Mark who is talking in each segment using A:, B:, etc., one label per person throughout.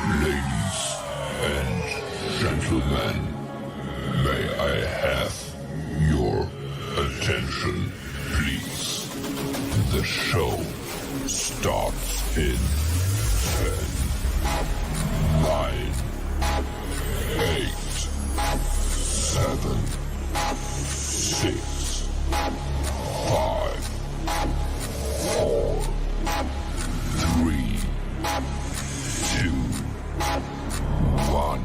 A: Ladies and gentlemen, may I have your attention, please? The show starts in 10, 9, 8, 7, 6, 5, 4, 3, 2, 1.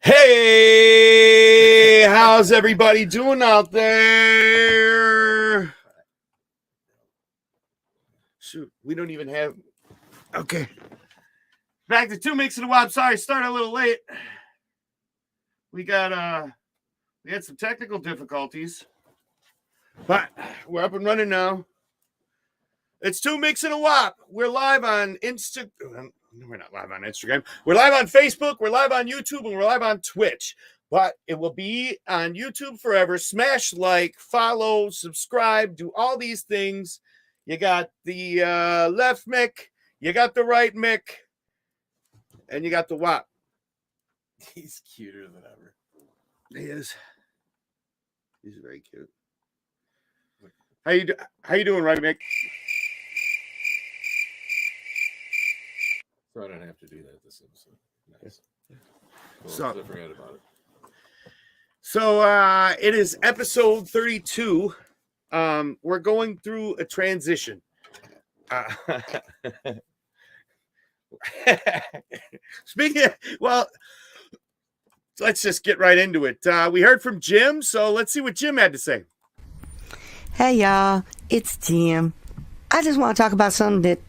B: Hey, how's everybody doing out there? Shoot, we don't even have. Okay. Back to 2 Micks and a Wop. Sorry, started a little late. We had some technical difficulties, but we're up and running now. It's 2 Micks and a Wop. We're live on Instagram. We're not live on Instagram. We're live on Facebook. We're live on YouTube, and we're live on Twitch. But it will be on YouTube forever. Smash like, follow, subscribe, do all these things. You got the left mic, you got the right mic, and you got the Wop.
C: He's cuter than ever.
B: He is. He's very cute. How you doing, right, Mick?
C: So I don't have to do that this episode. Nice. Cool.
B: So-
C: I forgot about it.
B: So it is episode 32. We're going through a transition. Speaking of, well, let's just get right into it. We heard from Jim, so let's see what Jim had to say.
D: Hey y'all, it's Jim. I just want to talk about something that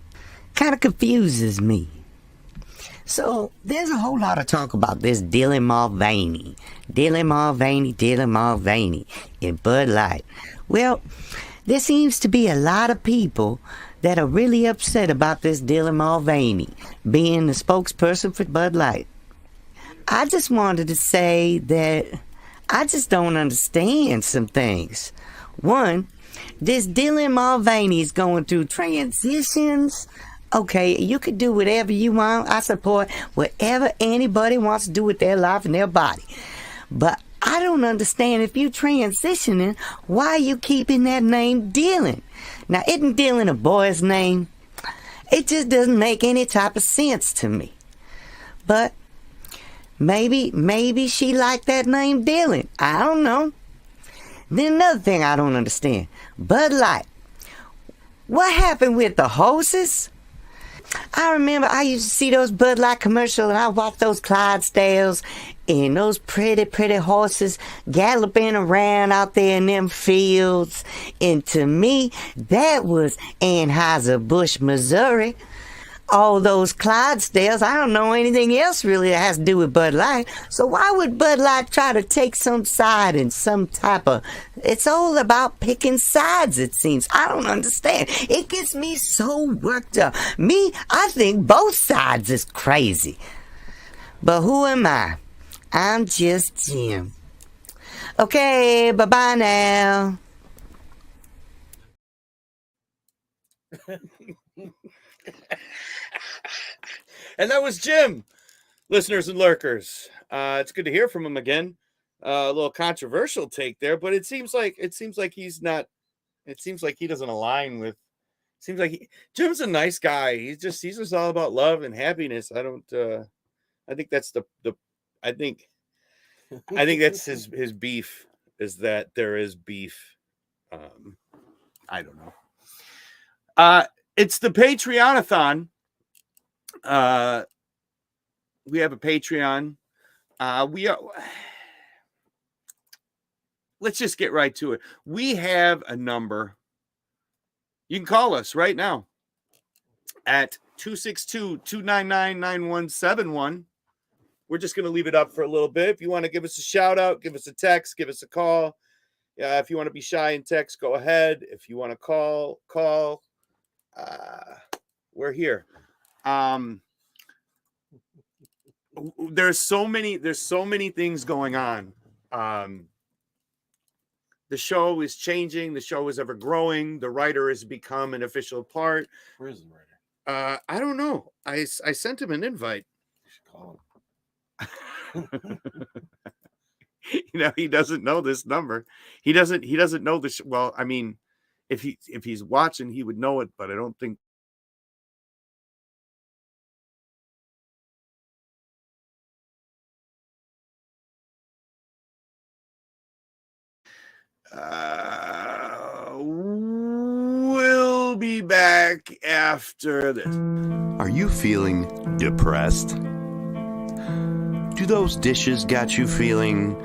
D: kind of confuses me. So, there's a whole lot of talk about this Dylan Mulvaney in Bud Light. Well, there seems to be a lot of people that are really upset about this Dylan Mulvaney being the spokesperson for Bud Light. I just wanted to say that I just don't understand some things. One, this Dylan Mulvaney is going through transitions. Okay, you can do whatever you want. I support whatever anybody wants to do with their life and their body. But I don't understand, if you transitioning, why are you keeping that name Dylan? Now, isn't Dylan a boy's name? It just doesn't make any type of sense to me. But maybe she liked that name Dylan. I don't know. Then another thing I don't understand. Bud Light. What happened with the horses? I remember I used to see those Bud Light commercials, and I watched those Clydesdales and those pretty horses galloping around out there in them fields. And to me, that was Anheuser-Busch, Missouri. All those Clydesdales, I don't know anything else really that has to do with Bud Light. So why would Bud Light try to take some side in some type of... It's all about picking sides, it seems. I don't understand. It gets me so worked up. I think both sides is crazy. But who am I? I'm just Jim. Okay, bye-bye now.
B: And that was Jim, listeners and lurkers. It's good to hear from him again. A little controversial take there, but it seems like he's not. It seems like he doesn't align with. Seems like Jim's a nice guy. He's just all about love and happiness. I don't. I think that's the. I think that's his beef, is that there is beef. I don't know. It's the Patreon-a-thon. We have a Patreon. Let's just get right to it. We have a number. You can call us right now. at 262-299-9171. We're just going to leave it up for a little bit. If you want to give us a shout out, give us a text, give us a call. If you want to be shy and text, go ahead. If you want to call. We're here. There's so many things going on. The show is changing. The show is ever growing. The writer has become an official part.
C: Where is the writer?
B: I don't know. I sent him an invite.
C: You should call him.
B: He doesn't know this number. He doesn't know this. Well, I mean, if he's watching, he would know it, but I don't think. We'll be back after this.
E: Are you feeling depressed? Do those dishes got you feeling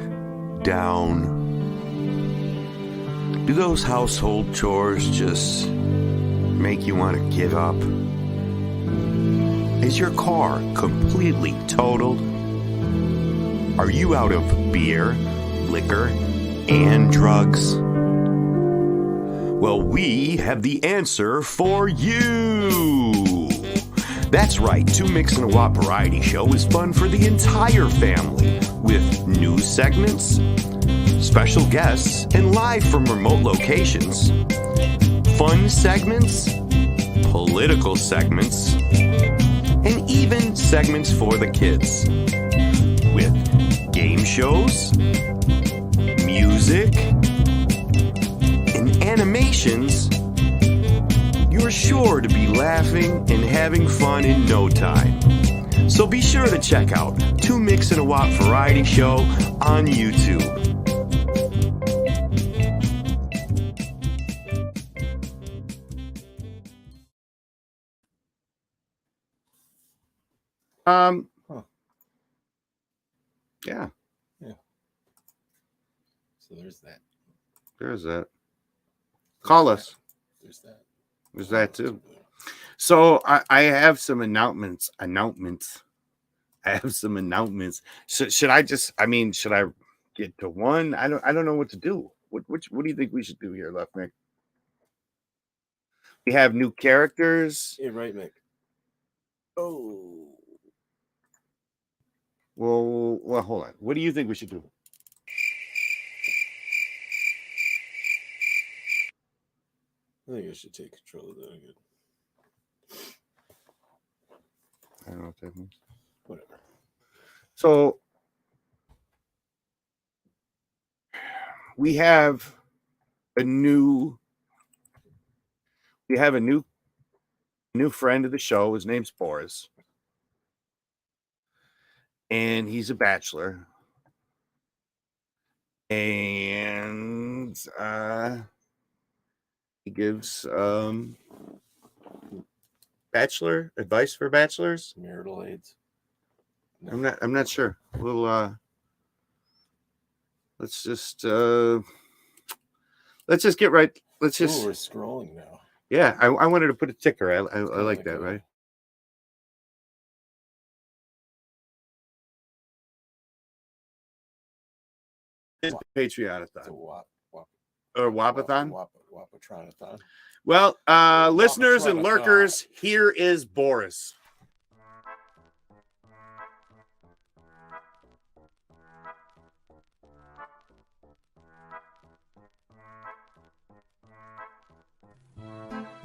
E: down? Do those household chores just make you want to give up? Is your car completely totaled? Are you out of beer, liquor, and drugs? Well, we have the answer for you. That's right, Two Micks and a Wop Variety Show is fun for the entire family with news segments, special guests, and live from remote locations, fun segments, political segments, and even segments for the kids with game shows, music, and animations. You're sure to be laughing and having fun in no time. So be sure to check out Two Micks and a Wop Variety Show on YouTube.
C: Huh.
B: Yeah.
C: So there's that.
B: There's that. Call us.
C: There's that.
B: There's that too. So I have some announcements. I have some announcements. Should I get to one? I don't know what to do. What do you think we should do here, Left Mick? We have new characters.
C: Yeah, right, Mick. Oh.
B: Well, hold on. What do you think we should do?
C: I think I should take control of that again.
B: I don't know what that means.
C: Whatever.
B: So we have a new friend of the show. His name's Boris. And he's a bachelor. And he gives bachelor advice for bachelors.
C: Marital aids. No.
B: I'm not sure. We'll let's just get right. Let's just
C: we're scrolling now.
B: Yeah, I wanted to put a ticker. I like that, right? Patreon-a-thon.
C: It's a wop.
B: Or Wapathon?
C: Wapathon.
B: Well, listeners and lurkers, here is Boris.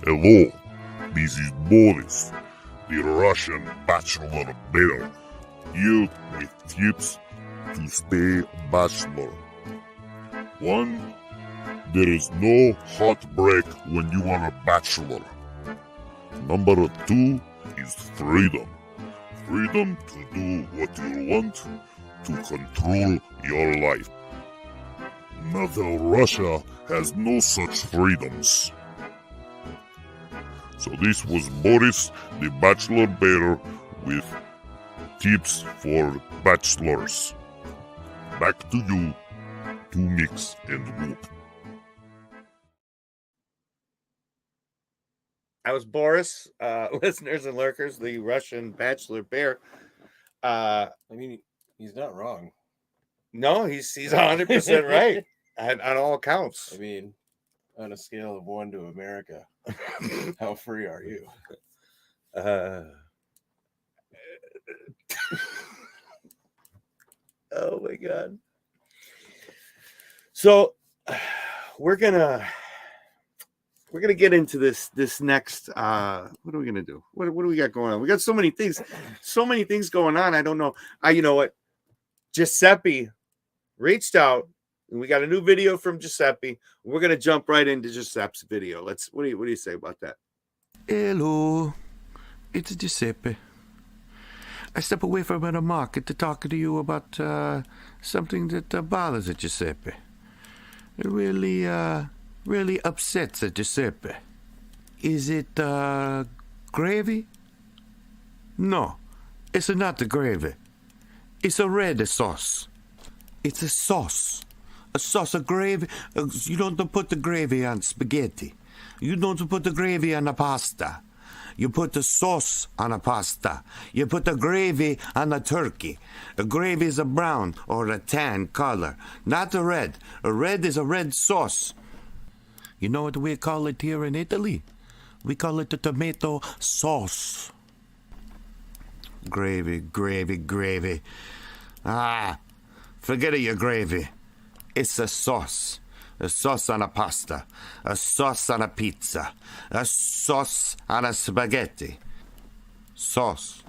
A: Hello, this is Boris, the Russian bachelor bear, here with tips to stay bachelor. 1. There is no heartbreak when you are a bachelor. Number 2 is freedom. Freedom to do what you want, to control your life. Mother Russia has no such freedoms. So this was Boris, the bachelor bear, with tips for bachelors. Back to you, Two Micks and Whoop.
B: I was Boris, listeners and lurkers, the Russian bachelor bear.
C: I mean, he's not wrong.
B: No, he's 100% right on all accounts.
C: I mean, on a scale of 1 to America, how free are you?
B: Oh my God. So we're gonna get into this next what are we gonna do? What do we got going on? We got so many things going on. I don't know. You know what? Giuseppe reached out and we got a new video from Giuseppe. We're gonna jump right into Giuseppe's video. What do you say about that?
E: Hello, it's Giuseppe. I step away from the market to talk to you about something that bothers Giuseppe. It really upsets Giuseppe. Is it gravy? No, it's not the gravy. It's a red sauce. It's a sauce. A sauce of gravy. You don't put the gravy on spaghetti. You don't put the gravy on the pasta. You put the sauce on a pasta. You put the gravy on a turkey. The gravy is a brown or a tan color, not a red. A red is a red sauce. You know what we call it here in Italy? We call it the tomato sauce. Gravy, gravy, gravy. Forget your gravy. It's a sauce. A sauce on a pasta, a sauce on a pizza, a sauce on a spaghetti. Sauce.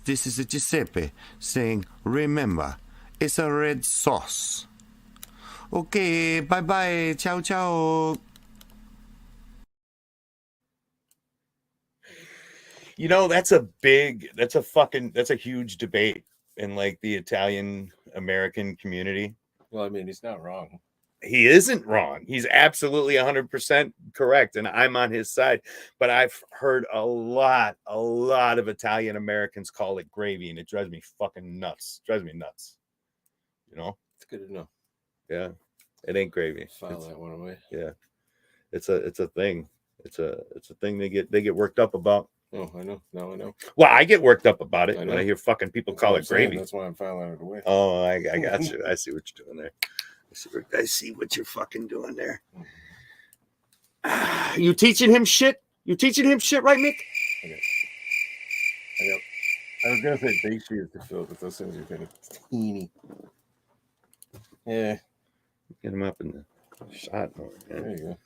E: This is Giuseppe saying, remember, it's a red sauce. Okay, bye-bye, ciao, ciao.
B: You know, that's a huge debate in like the Italian American community.
C: Well, I mean, he's not wrong.
B: He isn't wrong. He's absolutely 100% correct, and I'm on his side. But I've heard a lot of Italian Americans call it gravy, and it drives me fucking nuts. Drives me nuts. You know?
C: It's good to know.
B: Yeah, it ain't gravy.
C: File that one away.
B: Yeah, it's a thing. It's a thing they get worked up about.
C: Oh, I know. Now I know.
B: Well, I get worked up about it
C: I
B: when
C: know.
B: I hear fucking people
C: That's
B: call
C: what
B: it
C: I'm saying.
B: gravy.
C: That's why I'm filing it away.
B: Oh, I got you. I see what you're doing there. I see what you're fucking doing there. You teaching him shit? You teaching him shit, right, Mick?
C: Okay. I was gonna say bake shears to fill, but those things are kind of teeny. Yeah.
B: Get him up in the shot more. Man.
C: There you go.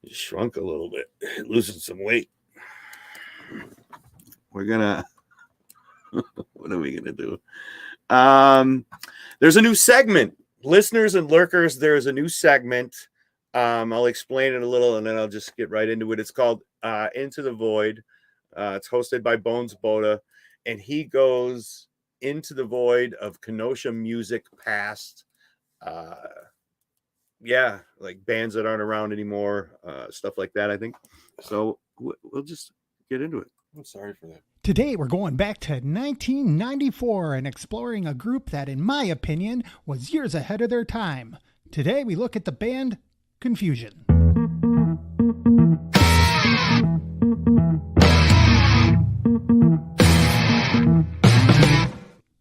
B: He shrunk a little bit, losing some weight. We're gonna. What are we gonna do? There's a new segment. Listeners and lurkers, there's a new segment. I'll explain it a little and then I'll just get right into it. It's called Into the Void. It's hosted by Bones Boda, and he goes into the void of Kenosha music past. Yeah, like bands that aren't around anymore, stuff like that, I think. So we'll just get into it.
C: I'm sorry for that.
F: Today we're going back to 1994 and exploring a group that, in my opinion, was years ahead of their time. Today we look at the band Confusion.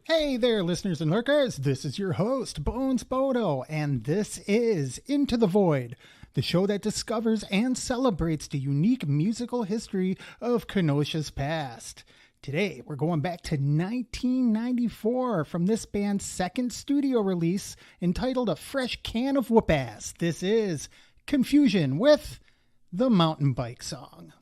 F: Hey there, listeners and lurkers. This is your host, Bones Bodo, and this is Into the Void, the show that discovers and celebrates the unique musical history of Kenosha's past. Today, we're going back to 1994 from this band's second studio release entitled A Fresh Can of Whoop Ass. This is Confusion with the Mountain Bike Song.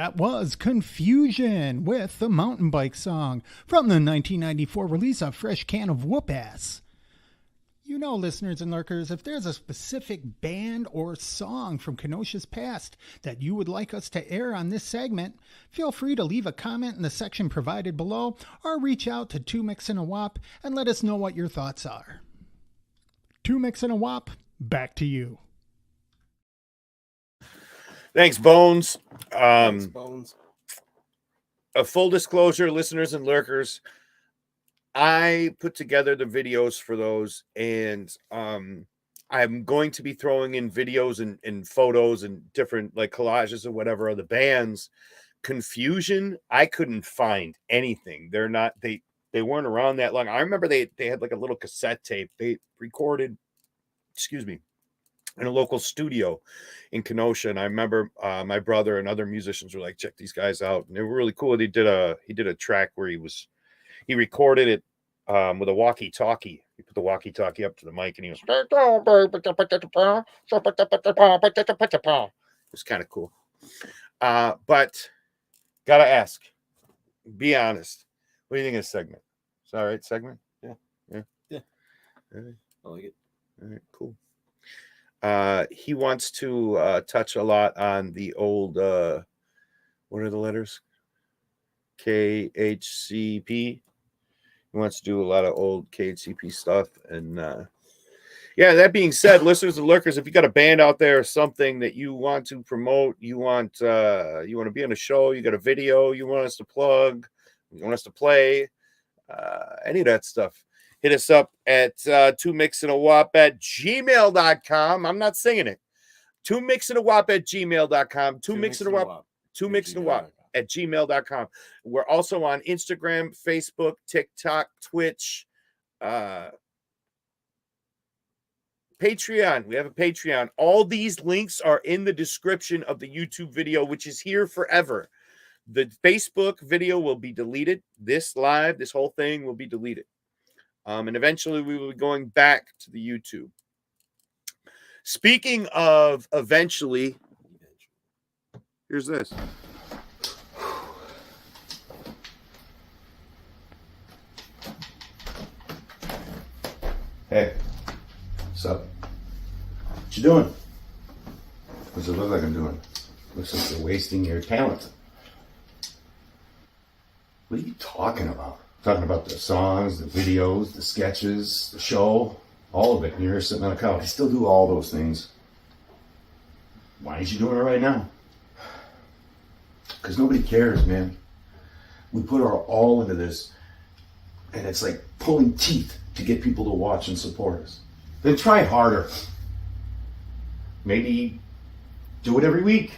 F: That was Confusion with the Mountain Bike Song from the 1994 release of Fresh Can of Whoop Ass. You know, listeners and lurkers, if there's a specific band or song from Kenosha's past that you would like us to air on this segment, feel free to leave a comment in the section provided below or reach out to 2 Mix and a Wop and let us know what your thoughts are. 2 Mix and a Wop, back to you.
B: Thanks, Bones.
C: Thanks, Bones.
B: A full disclosure, listeners and lurkers, I put together the videos for those, and I'm going to be throwing in videos and photos and different like collages or whatever of the bands. Confusion, I couldn't find anything. They weren't around that long. I remember they had like a little cassette tape. They recorded, in a local studio in Kenosha. And I remember my brother and other musicians were like, check these guys out. And they were really cool. He did a track where he recorded it with a walkie-talkie. He put the walkie-talkie up to the mic and he was, it was kind of cool. But gotta ask, be honest. What do you think of this segment? It's all right, segment?
C: Yeah.
B: All right.
C: I like it.
B: All right, cool. He wants to touch a lot on the old what are the letters? KHCP. He wants to do a lot of old KHCP stuff. And yeah, that being said, listeners and lurkers, if you got a band out there or something that you want to promote, you want to be on a show, you got a video you want us to plug, you want us to play, any of that stuff, hit us up at 2mixandawop@gmail.com. I'm not singing it. 2mixandawop@gmail.com. 2mixandawop@gmail.com. We're also on Instagram, Facebook, TikTok, Twitch, Patreon. We have a Patreon. All these links are in the description of the YouTube video, which is here forever. The Facebook video will be deleted. This whole thing will be deleted. And eventually we will be going back to the YouTube. Speaking of eventually, here's this.
G: Hey, what's up? What you doing? What's it look like I'm doing? Looks like you're wasting your talent. What are you talking about? Talking about the songs, the videos, the sketches, the show, all of it. And you're here sitting on a couch. I still do all those things. Why aren't you doing it right now? Because nobody cares, man. We put our all into this, and it's like pulling teeth to get people to watch and support us. Then try harder. Maybe do it every week.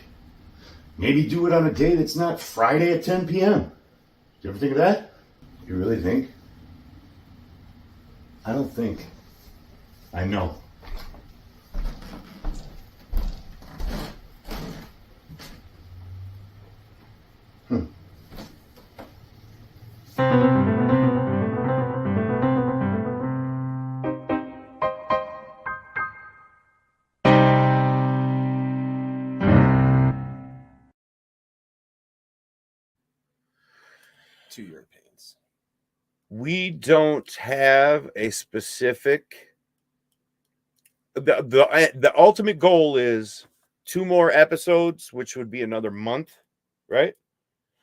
G: Maybe do it on a day that's not Friday at 10 p.m. You ever think of that? You really think? I don't think. I know.
C: To your pains.
B: We don't have a specific. The ultimate goal is 2 more episodes, which would be another month, right?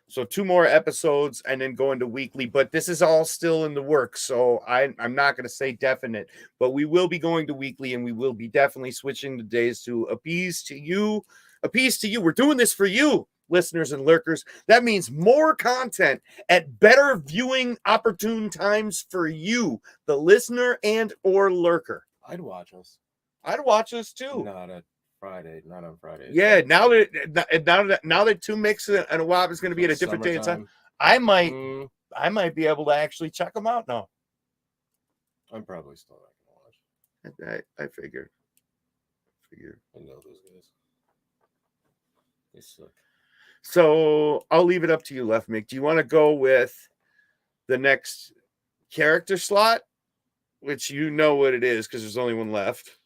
B: So 2 more episodes and then go into weekly. But this is all still in the works, so I'm not going to say definite. But we will be going to weekly, and we will be definitely switching the days to appease to you. Appease to you. We're doing this for you, listeners and lurkers. That means more content at better viewing opportune times for you, the listener and or lurker.
C: I'd watch us.
B: I'd watch us too.
C: Not on Friday.
B: Yeah, now that 2 Mix and a Wop is going to be at a different day and time, I might be able to actually check them out now.
C: I'm probably still not gonna watch.
B: I figured.
C: I know those guys. They suck.
B: So I'll leave it up to you, Left Mick. Do you want to go with the next character slot, which you know what it is because there's only one left?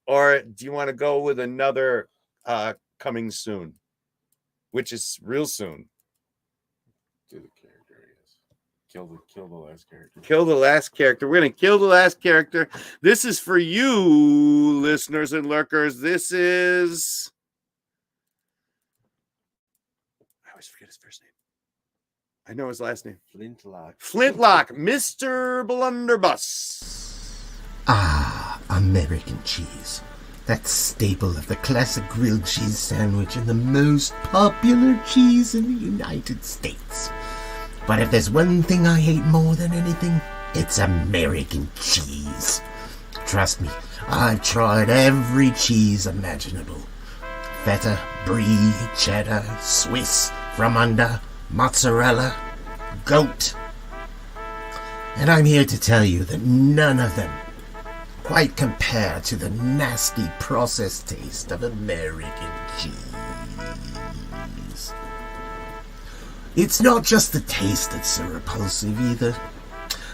B: Or do you want to go with another coming soon? which is real soon.
C: Do the character, yes. Kill the last character.
B: Kill the last character. We're going to kill the last character. This is for you, listeners and lurkers. This is... I always forget his first name. I know his last name. Flintlock, Mr. Blunderbuss.
H: Ah, American cheese. That staple of the classic grilled cheese sandwich and the most popular cheese in the United States. But if there's one thing I hate more than anything, it's American cheese. Trust me, I've tried every cheese imaginable. Feta, brie, cheddar, Swiss, from under, mozzarella, goat. And I'm here to tell you that none of them quite compare to the nasty processed taste of American cheese. It's not just the taste that's so repulsive either.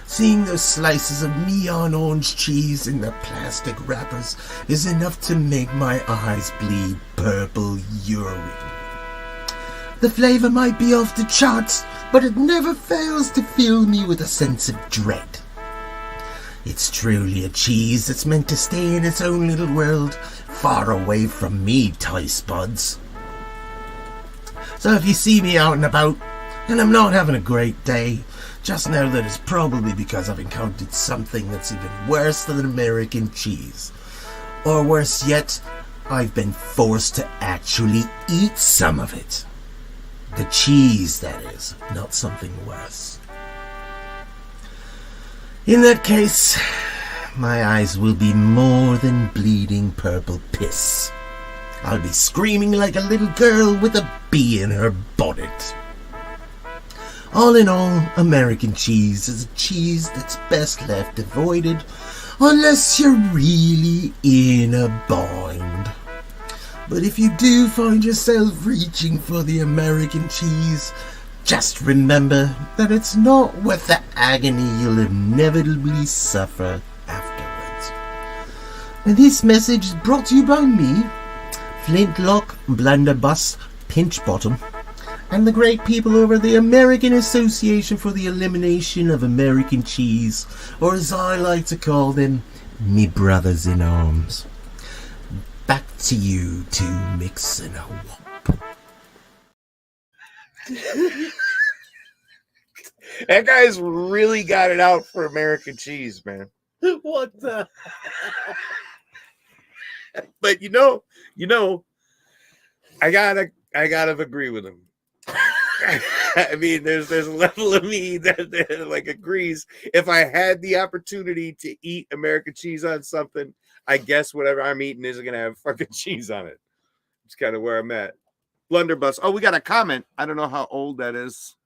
H: Seeing those slices of neon orange cheese in the plastic wrappers is enough to make my eyes bleed purple urine. The flavor might be off the charts, but it never fails to fill me with a sense of dread. It's truly a cheese that's meant to stay in its own little world, far away from me, toy spuds. So if you see me out and about, and I'm not having a great day, just know that it's probably because I've encountered something that's even worse than American cheese. Or worse yet, I've been forced to actually eat some of it. The cheese, that is, not something worse. In that case, my eyes will be more than bleeding purple piss. I'll be screaming like a little girl with a bee in her bonnet. All in all, American cheese is a cheese that's best left avoided unless you're really in a bind. But if you do find yourself reaching for the American cheese, just remember that it's not worth the agony you'll inevitably suffer afterwards. And this message is brought to you by me, Flintlock, Blunderbuss, Pinchbottom, and the great people over the American Association for the Elimination of American Cheese, or as I like to call them, me brothers in arms. Back to you, two Micks and a Wop.
B: That guy's really got it out for American cheese, man.
C: What the?
B: But you know, I gotta agree with him. I mean, there's a level of me that like agrees. If I had the opportunity to eat American cheese on something, I guess whatever I'm eating isn't gonna have fucking cheese on it. It's kind of where I'm at. Blunderbuss. Oh, we got a comment. I don't know how old that is.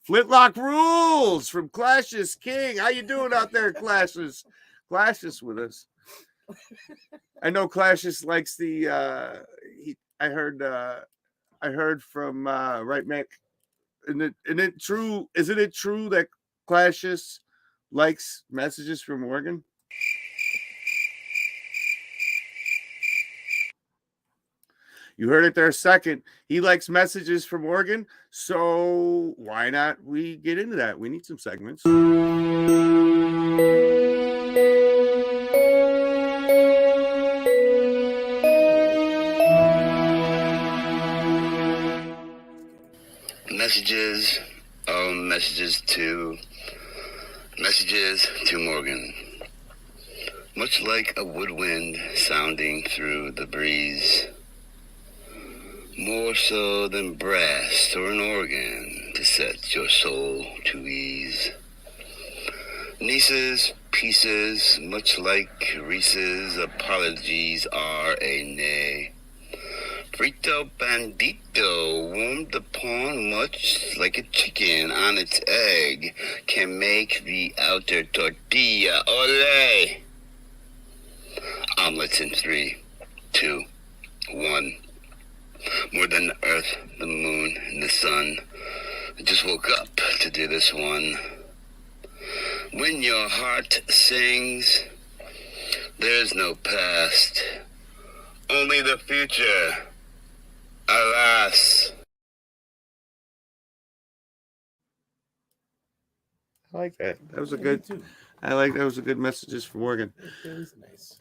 B: Flintlock rules from Clashes King. How you doing out there, Clashes? Clashes with us. I know Clashes likes the. I heard from Right Mac. Isn't it true? Isn't it true that Clashes likes messages from Oregon? You heard it there second. He likes messages from Oregon. So why not we get into that? We need some segments.
I: Messages to Morgan. Much like a woodwind sounding through the breeze, more so than brass or an organ to set your soul to ease. Nieces, pieces, much like Reese's, apologies are a nay. Frito bandito, warmed upon much like a chicken on its egg, can make the outer tortilla. Ole! Omelets in 3, 2, 1. More than the earth, the moon, and the sun. I just woke up to do this one. When your heart sings, there's no past, only the future. Alas.
B: I like that. That was a
C: Yeah,
B: good.
C: me too.
B: I like that was a good messages from Morgan.
C: It was nice.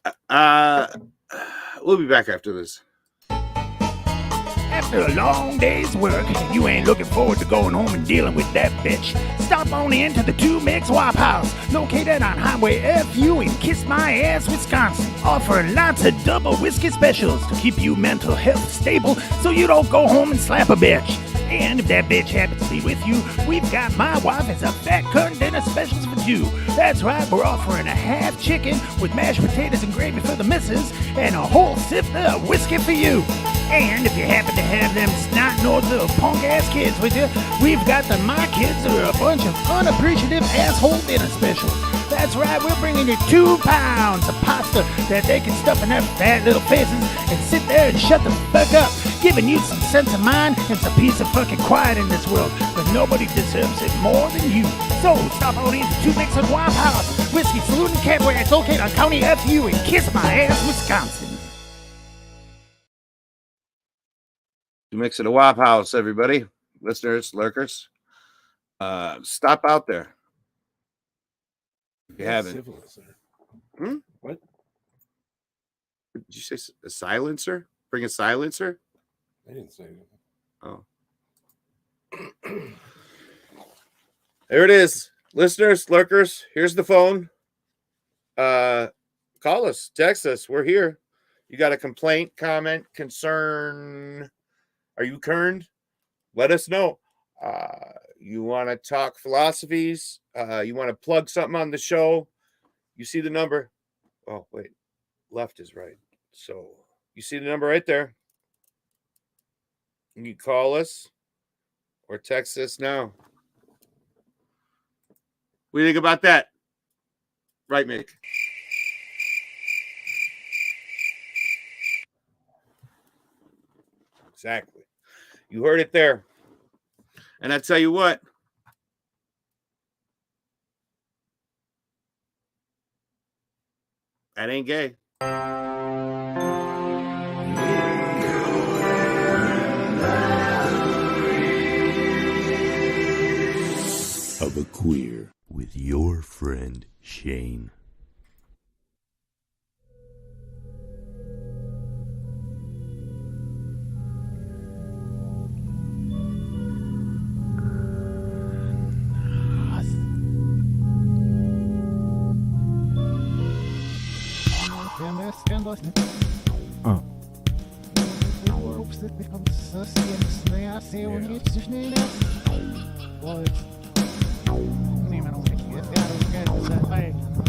B: We'll be back after this.
J: After a long day's work, and you ain't looking forward to going home and dealing with that bitch, stop on in to the 2 Micks Wop House, located on Highway FU in Kiss My Ass, Wisconsin, offering lots of double whiskey specials to keep you mental health stable so you don't go home and slap a bitch. And if that bitch happens to be with you, we've got my wife as a fat cunt dinner specials for 2. That's right, we're offering a half chicken with mashed potatoes and gravy for the missus, and a whole sifter of whiskey for you. And if you happen to have them snot-nosed little punk-ass kids with you, we've got the My Kids are a bunch of unappreciative asshole dinner specials. That's right, we're bringing you 2 pounds of pasta that they can stuff in their fat little faces and sit there and shut the fuck up, giving you some sense of mind and some peace of fucking quiet in this world. But nobody deserves it more than you. So stop on in to 2 Micks and Wop House, Whiskey Saloon and Cabaret. It's located on County FU in Kiss My Ass, Wisconsin.
B: 2 Micks at a Wop House, everybody, listeners, lurkers. Stop out there. If you haven't.
C: Syphilis, sir.
B: Hmm?
C: What?
B: Did you say a silencer? Bring a silencer?
C: I didn't say anything.
B: Oh. There it is. Listeners, lurkers, here's the phone. Call us, text us. We're here. You got a complaint, comment, concern? Are you kerned? Let us know. You want to talk philosophies? You want to plug something on the show? You see the number. Oh, wait. Left is right. So you see the number right there. You can call us or text us now. What do you think about that? Right, Mick? Exactly. You heard it there. And I tell you what. That ain't gay.
E: Of a Queer with your friend Shane.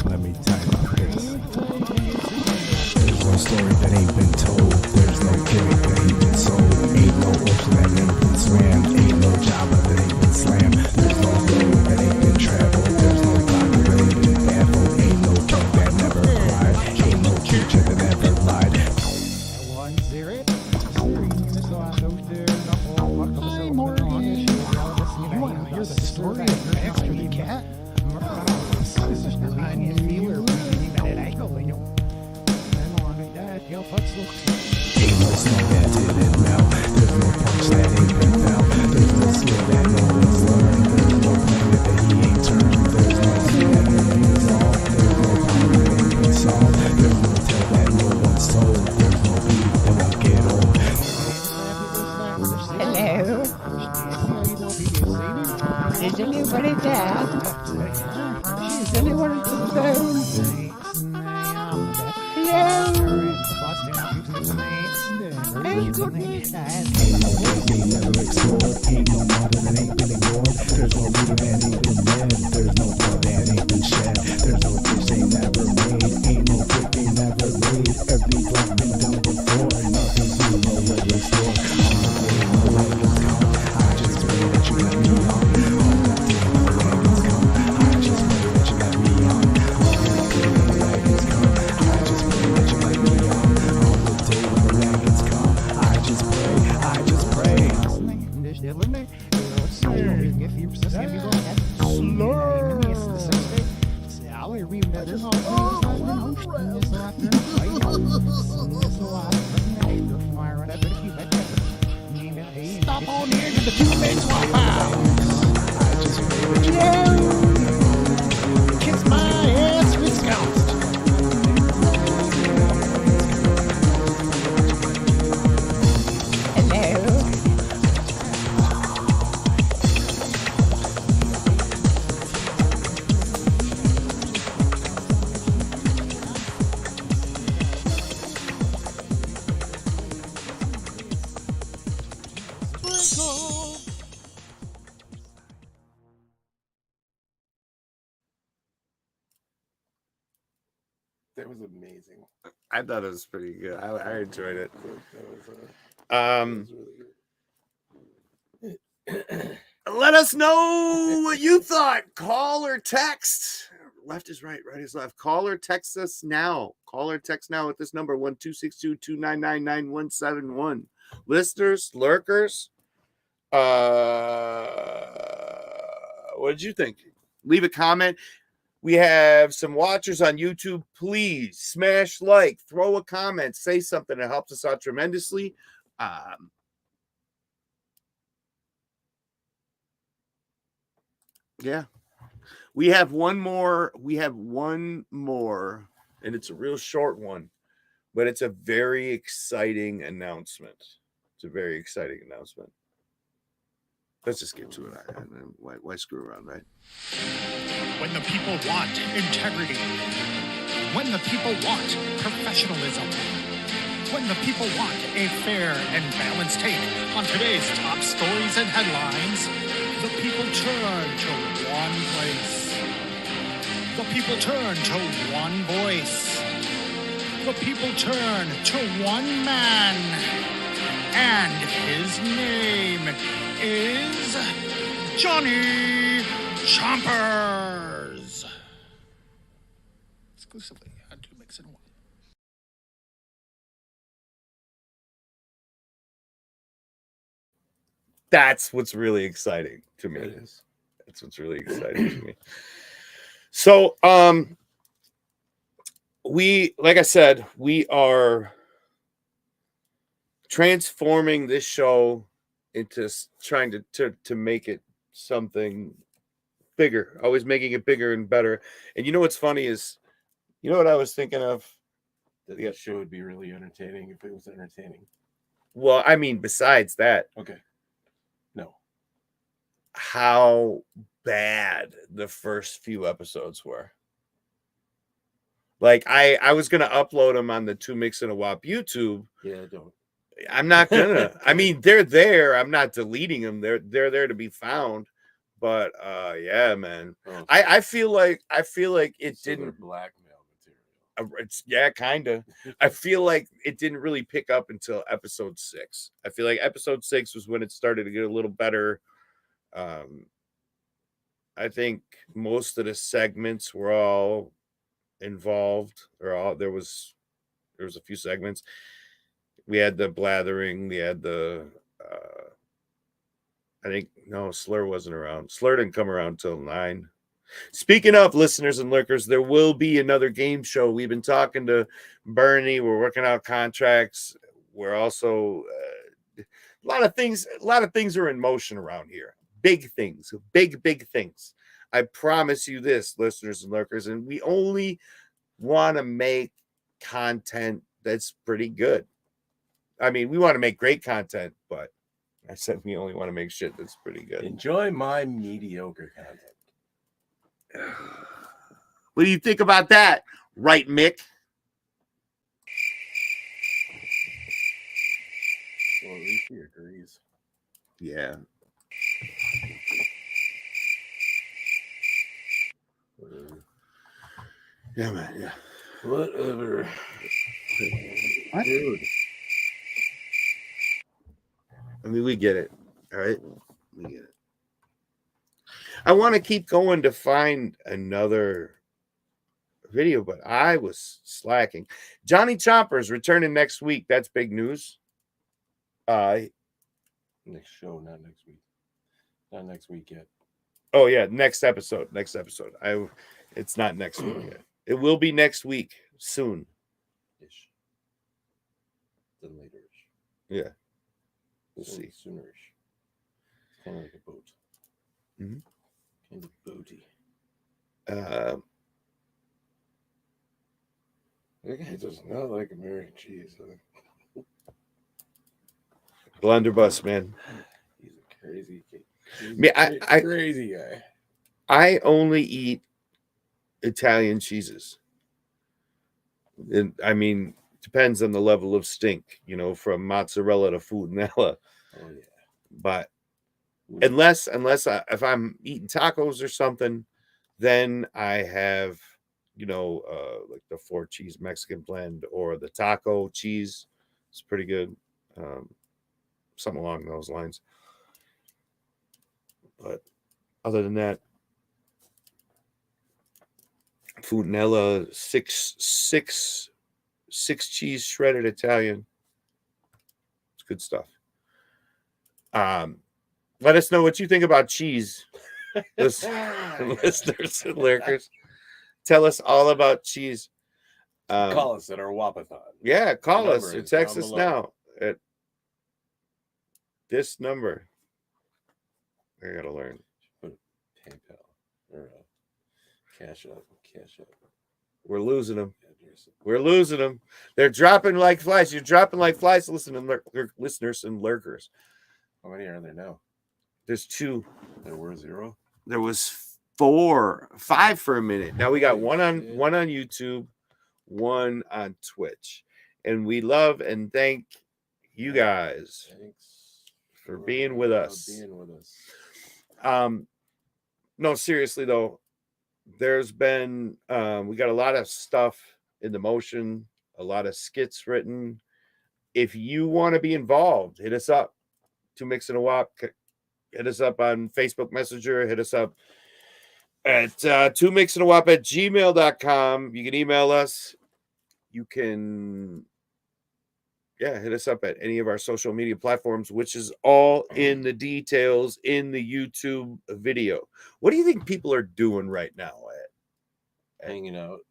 J: Let me tell you this.
K: There's no story that ain't been told. There's no gimmick that ain't been sold. Ain't no ocean that ain't been swam. Ain't no job that ain't been slammed. There's no road that ain't been traveled. There's no doctor that ain't been baffled. Ain't no king that never cried. Ain't no teacher that never lied.
F: You want to hear the story of Max the cat?
K: Ain't no snow that didn't melt. There's no punch that ain't been felt. There's no skill that no one's learned. There's no planet that he ain't turned. There's no sea that ain't been solved. There's no problem that ain't been solved. There's no tale that no one's told. There's no beat that won't get old.
L: Hello? Is anybody there? Is anyone on the phone? Hello?
K: Ain't no place they never explored. Ain't no water that ain't been ignored. There's no river that ain't been read. There's no blood that ain't been shed. There's no fish they never made. Ain't no trick they never laid. Every block been done before. Nothing's new, no regular store. All the way the wagons come. I just pray that you let me on. All the day the wagons come. I just pray that you let me on. All the day the wagons come. I just pray that you let me on. All the day when the wagons come. I just pray.
J: Stop on in to the Two Mix Swap House. Yeah. Kiss my ass, Wisconsin. Hello.
C: That was amazing.
B: I thought it was pretty good. I enjoyed it.
C: That was really good.
B: Let us know what you thought. Call or text. Left is right, right is left. Call or text us now. Call or text now at this number 1-262-299-9171. Listeners, lurkers, what did you think? Leave a comment. We have some watchers on YouTube. Please smash like, throw a comment, say something. It helps us out tremendously. Yeah. We have one more, and it's a real short one, but it's a very exciting announcement. Let's just get to it. Why screw around, right?
J: When the people want integrity. When the people want professionalism. When the people want a fair and balanced take on today's top stories and headlines, the people turn to one place. The people turn to one voice. The people turn to one man. And his name is Johnny Chompers. Exclusively on Two Mix and One.
B: That's what's really exciting to me. That's what's really exciting to me. So, like I said, we are transforming this show into trying to make it something bigger, always making it bigger and better. And you know what's funny is, you know what I was thinking of?
C: That the show would be really entertaining if it was entertaining.
B: Well, I mean, besides that,
C: okay, no,
B: how bad the first few episodes were. Like I was gonna upload them on the Two Mix and a Wop YouTube.
C: Yeah, don't.
B: I'm not gonna. I mean, they're there. I'm not deleting them. They're there to be found. But yeah, man.
C: Oh,
B: I feel like it
C: so
B: didn't
C: blackmail material.
B: It's kind of. I feel like it didn't really pick up until episode 6. I feel like episode 6 was when it started to get a little better. I think most of the segments were all involved, or there was a few segments. We had the blathering. We had the I think no, Slur wasn't around. Slur didn't come around till 9. Speaking of listeners and lurkers, there will be another game show. We've been talking to Bernie. We're working out contracts. We're also a lot of things are in motion around here. Big things, big things. I promise you this, listeners and lurkers, and we only want to make content that's pretty good. I mean, we want to make great content, but I said we only want to make shit that's pretty good.
C: Enjoy my mediocre content.
B: What do you think about that? Right, Mick?
C: Well, at least he agrees.
B: Yeah.
C: Whatever.
B: Yeah, man. Yeah.
C: Whatever.
B: What?
C: Dude.
B: I mean, we get it. All right. We get it. I want to keep going to find another video, but I was slacking. Johnny Chompers returning next week. That's big news.
C: Next show, not next week. Not next week yet.
B: Oh yeah, next episode. It's not next week yet. It will be next week soon.
C: Ish. Then later.
B: Yeah. Let's see.
C: Soonerish. It's kind of like a boat.
B: Mhm.
C: Kind of boaty. That guy does not like American cheese.
B: Blunderbuss, man.
C: He's a crazy
B: crazy
C: guy.
B: I only eat Italian cheeses. And, I mean, depends on the level of stink, from mozzarella to Futanella.
C: Oh yeah.
B: But unless if I'm eating tacos or something, then I have, like the 4-cheese Mexican blend or the taco cheese. It's pretty good. Something along those lines. But other than that, Futanella, six cheese shredded Italian. It's good stuff. Let us know what you think about cheese. Listeners and lurkers. Tell us all about cheese.
C: Call us at our Wapathon.
B: Yeah, call
C: The
B: us
C: number
B: or
C: is
B: text
C: down
B: us
C: below.
B: now at this number. I gotta learn.
C: Put a PayPal or a Cash App.
B: We're losing them. We're losing them. They're dropping like flies. You're dropping like flies, listeners and lurkers.
C: How many are there now?
B: There's 2.
C: There were 0.
B: There was 5 for a minute. Now we got one on YouTube, one on Twitch, and we love and thank you guys for being with us. No, seriously though, there's been we got a lot of stuff in the motion, a lot of skits written. If you want to be involved, hit us up. 2 Mix and a Wop. Hit us up on Facebook Messenger. Hit us up at 2mixandawop@gmail.com. You can email us. You can hit us up at any of our social media platforms, which is all in the details in the YouTube video. What do you think people are doing right now?
C: Hanging out.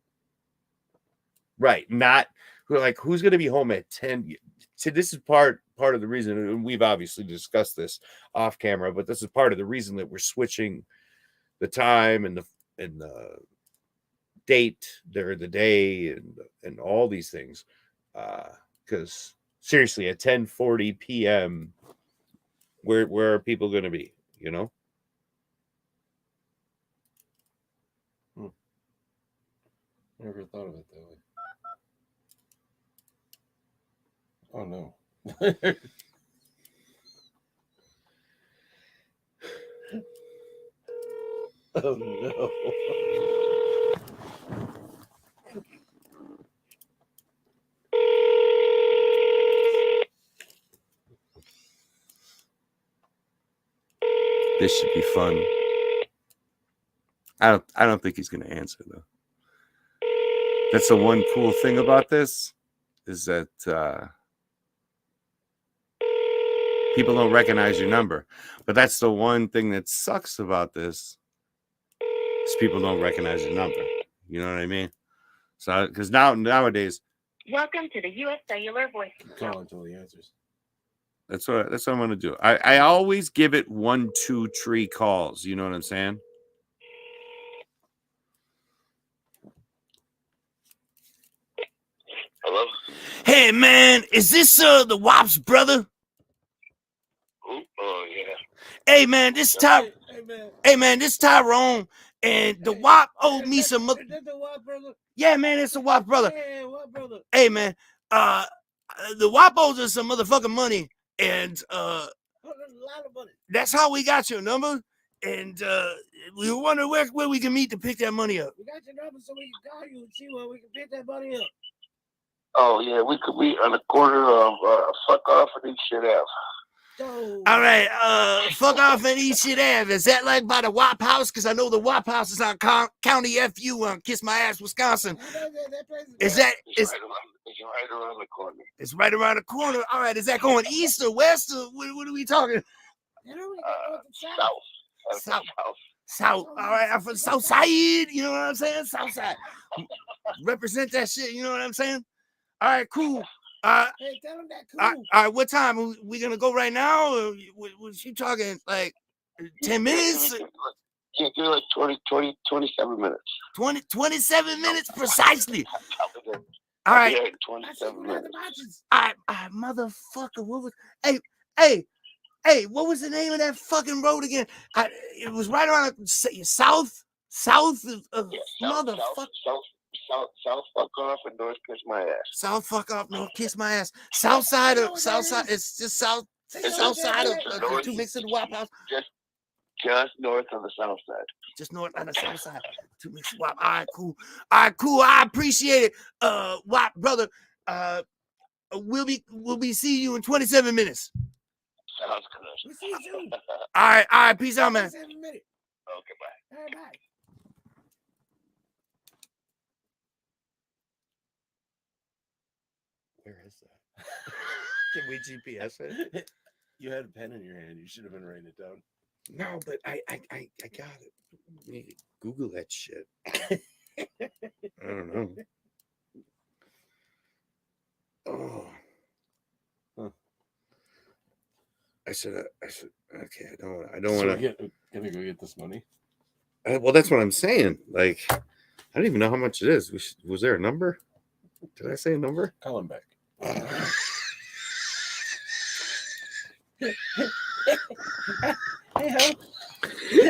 B: Right. Not who's going to be home at 10. So this is part of the reason, and we've obviously discussed this off camera, but this is part of the reason that we're switching the time and the date, the day, and all these things. Because seriously, at 10:40 p.m., where are people going to be?
C: Never thought of it that way. Oh no. Oh no.
B: This should be fun. I don't think he's going to answer though. That's the one cool thing about this is that people don't recognize your number. But that's the one thing that sucks about this is people don't recognize your number. You know what I mean? So because nowadays,
M: welcome to the U.S. Cellular voice.
C: Call until he answers.
B: That's what I'm going to do. I always give it 1, 2, 3 calls. You know what I'm saying?
I: Hello?
J: Hey, man, is this the Wop's brother?
I: Who? Oh, yeah.
J: Hey, man, this Hey, man, this Tyrone, and the Wop owed me some.
C: Is that the Wop brother?
J: Yeah, man, it's the Wop brother.
C: Yeah, Wop brother.
J: Hey, man, the Wop owes us some motherfucking money, and
C: a lot of money.
J: That's how we got your number. And we were wondering where we can meet to pick that money up.
C: We got your number so we can call you and see where we can pick that money up.
I: Oh, yeah, we could be on the corner of Fuck Off and Eat Shit Ave.
J: All right, fuck off and eat shit Ave. Is that like by the Wop House? Because I know the Wop House is on County FU on Kiss My Ass, Wisconsin. Is that
I: It's right around the corner.
J: It's right around the corner. All right, is that going east or west or what are we talking? South. All right, I'm from South Side. You know what I'm saying? South Side. Represent that shit. You know what I'm saying? All right, cool.
C: Hey, tell him that
B: All right, what time? We gonna go right now? Or was she talking like 10 minutes?
I: Yeah, give like 27 minutes.
B: 27 minutes precisely. All right.
I: Yeah, 27 minutes.
B: All right, motherfucker. What was? Hey, what was the name of that fucking road again? It was right around south of motherfucker.
I: South fuck off and north kiss my ass.
B: South fuck off, north kiss my ass. South side. It's just south side of the 2 Micks in the Wop House.
I: Just north on the south side.
B: Just north on the south side. 2 Micks in the Wop. All right, cool. I appreciate it. Wop brother. We'll be seeing you in 27 minutes.
I: Sounds good.
B: We'll see you soon. All right. Peace out, man.
I: 27 minutes. Okay, bye.
B: All right, bye.
C: Where is that?
B: Can we GPS it?
C: You had a pen in your hand. You should have been writing it down.
B: No, but I got it. We Google that shit. I don't know. Oh.
C: Huh.
B: I said, okay, I don't want to.
C: Gonna go get this money?
B: Well, that's what I'm saying. Like, I don't even know how much it is. Was there a number? Did I say a number?
C: Call him back.
J: Hey, ho.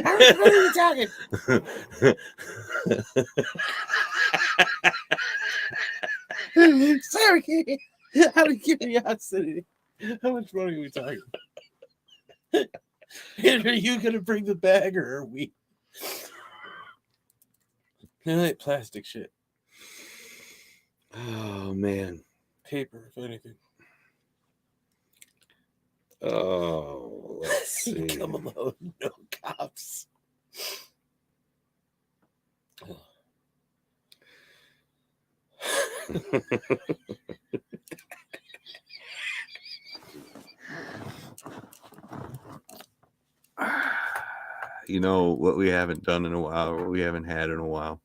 J: How are you talking?
C: Sorry, out of curiosity, how much money are we talking? And are you gonna bring the bag, or are we? Like plastic shit.
B: Oh man.
C: Paper, if anything.
B: Oh, let's see.
C: Come alone, no cops.
B: You know what we haven't done in a while, what we haven't had in a while,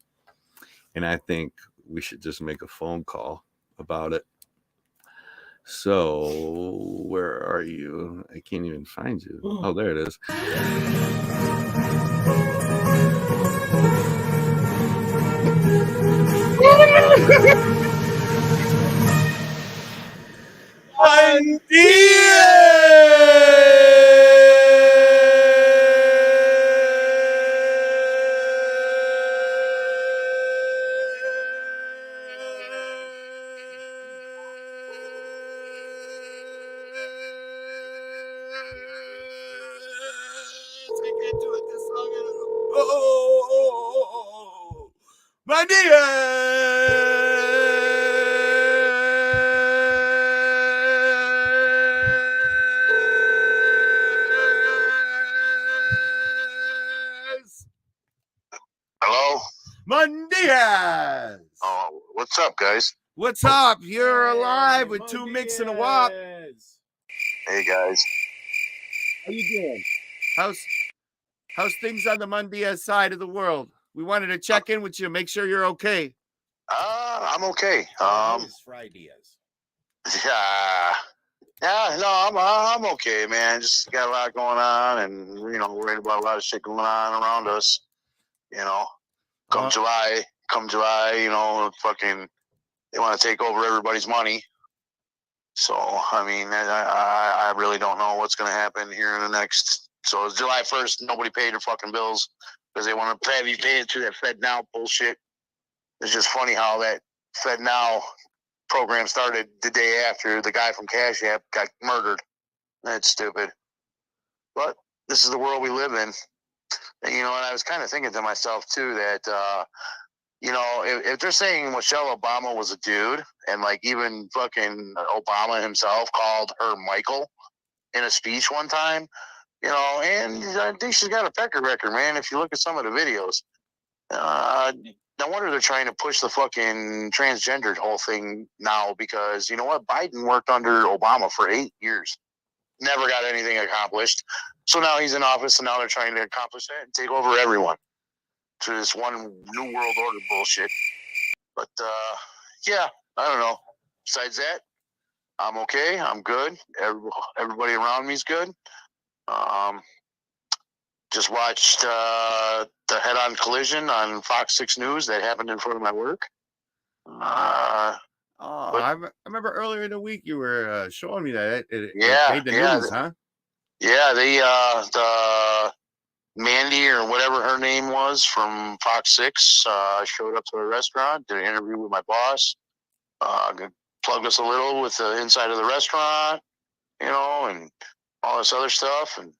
B: and I think we should just make a phone call about it. So where are you? I can't even find you. Oh, there it is. Buen Buen
I: Hello?
B: Buen dias.
I: Oh, what's up, guys?
B: What's up? You're alive with 2 Micks and a Wop.
I: Hey, guys.
B: How you doing? How's things on the Mondias side of the world? We wanted to check in with you, make sure you're okay.
I: I'm okay.
C: Fridays.
I: Yeah, no, I'm okay, man. Just got a lot going on, and worried about a lot of shit going on around us. Come July, fucking, they want to take over everybody's money. So I mean, I really don't know what's going to happen here in the next. So it's July 1st. Nobody paid their fucking bills because they want to have you pay it to that Fed Now bullshit. It's just funny how that Fed Now program started the day after the guy from Cash App got murdered. That's stupid. But this is the world we live in. And, and I was kind of thinking to myself, too, that, if they're saying Michelle Obama was a dude, and, like, even fucking Obama himself called her Michael in a speech one time, and I think she's got a pecker record, man, if you look at some of the videos. No wonder they're trying to push the fucking transgendered whole thing now, because you know what? Biden worked under Obama for 8 years. Never got anything accomplished. So now he's in office, and now they're trying to accomplish that and take over everyone to this one new world order bullshit. But, yeah, I don't know. Besides that,
N: I'm okay. I'm good. Everybody around me is good. Just watched the head-on collision on Fox 6 News that happened in front of my work.
B: I remember earlier in the week you were showing me that it made the
N: yeah,
B: news, huh?
N: Yeah, the Mandy or whatever her name was from Fox 6 showed up to the restaurant, did an interview with my boss, plugged us a little with the inside of the restaurant, and all this other stuff, and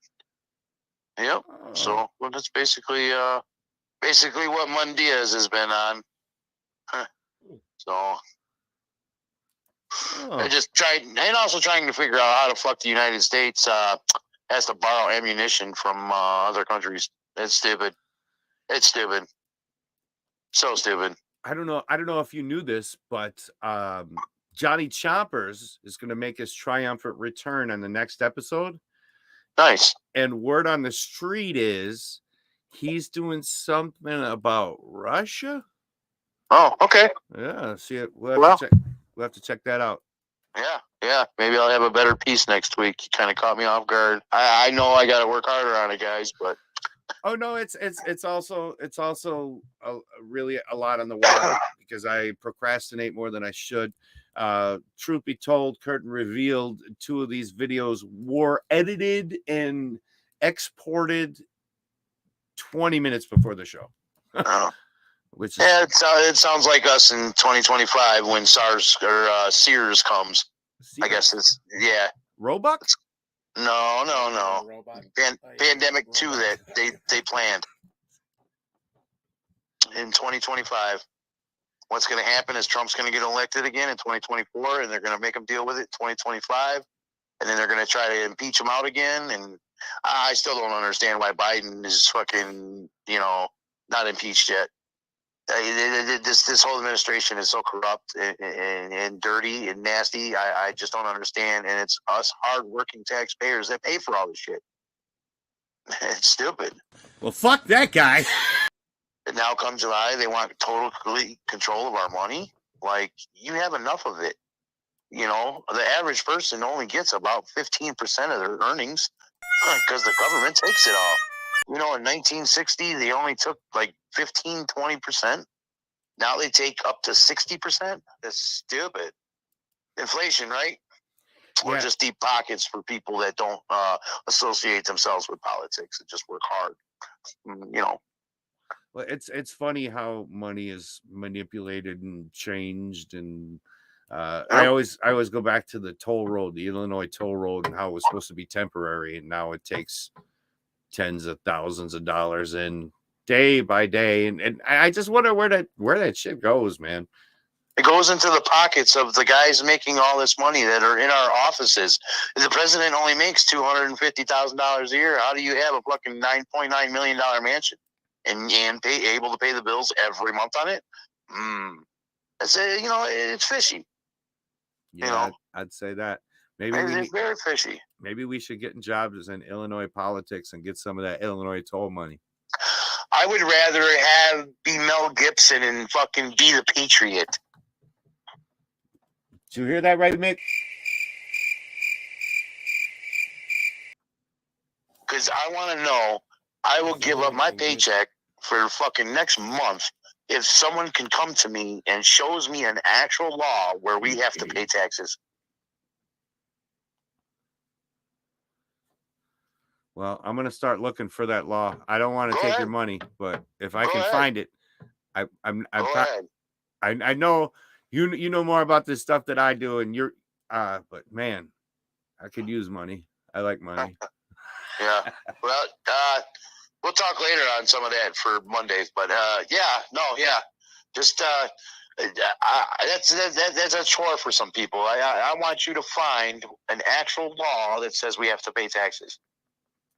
N: yep. So that's basically what Mundiaz has been on. So I just tried, and also trying to figure out how the fuck the United States has to borrow ammunition from other countries. It's stupid. It's stupid. So stupid.
B: I don't know if you knew this, but Johnny Choppers is going to make his triumphant return on the next episode.
N: Nice.
B: And word on the street is he's doing something about Russia.
N: Oh, okay.
B: Yeah, see, we'll have to check that out.
N: Yeah. Maybe I'll have a better piece next week. You kind of caught me off guard. I know I got to work harder on it, guys, but.
B: Oh no, it's also really a lot on the wall because I procrastinate more than I should. Truth be told, Curtin revealed 2 of these videos were edited and exported 20 minutes before the show. Which is,
N: it sounds like us in 2025 when SARS or Sears comes. Sears? I guess it's
B: Robux.
N: No. Pandemic 2 that they planned in 2025. What's going to happen is Trump's going to get elected again in 2024, and they're going to make him deal with it in 2025, and then they're going to try to impeach him out again. And I still don't understand why Biden is fucking, not impeached yet. This whole administration is so corrupt and dirty and nasty. I just don't understand. And it's us hardworking taxpayers that pay for all this shit. It's stupid.
B: Well, fuck that guy.
N: And now come July, they want total control of our money. Like, you have enough of it. The average person only gets about 15% of their earnings because the government takes it all. In 1960, they only took like 15, 20%. Now they take up to 60%. That's stupid. Inflation, right? Or just deep pockets for people that don't associate themselves with politics and just work hard.
B: Well, it's funny how money is manipulated and changed, and I always go back to the toll road, the Illinois toll road, and how it was supposed to be temporary, and now it takes tens of thousands of dollars in day by day, and I just wonder where that shit goes, man.
N: It goes into the pockets of the guys making all this money that are in our offices. The president only makes $250,000 a year. How do you have a fucking $9.9 million mansion and able to pay the bills every month on it? It's fishy.
B: Yeah, I'd say that. Maybe
N: it's very fishy.
B: Maybe we should get in jobs in Illinois politics and get some of that Illinois toll money.
N: I would rather be Mel Gibson and fucking be the Patriot.
B: Did you hear that right, Mick?
N: Because I want to know, I will give up my paycheck for fucking next month if someone can come to me and shows me an actual law where we have to pay taxes.
B: Well, I'm going to start looking for that law. I don't want to take your money, but if I can find it, I know you know more about this stuff than I do, and you're but man, I could use money. I like money.
N: Yeah. Well, we'll talk later on some of that for Mondays, but just that's a chore for some people. I want you to find an actual law that says we have to pay taxes.